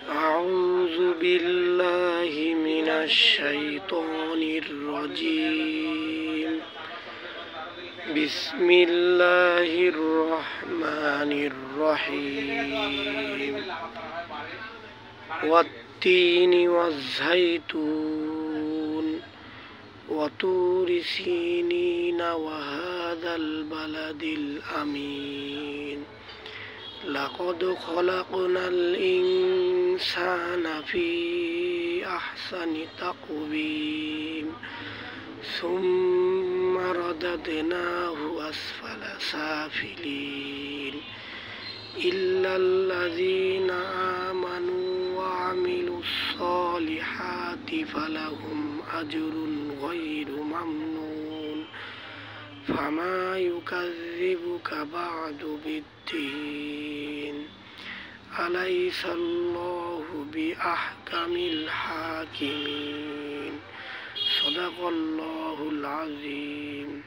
أعوذ بالله من الشيطان الرجيم. بسم الله الرحمن الرحيم. والتين والزيتون وطور سينين وهذا البلد الأمين. لقد خلقنا الإنسان في أحسن تقويم ثم رددناه أسفل سافلين إلا الذين آمنوا وعملوا الصالحات فلهم أجر غير ممنون. فما يكذبك بعد بالدين. أليس الله بأحكم الحاكمين. صدق الله العظيم.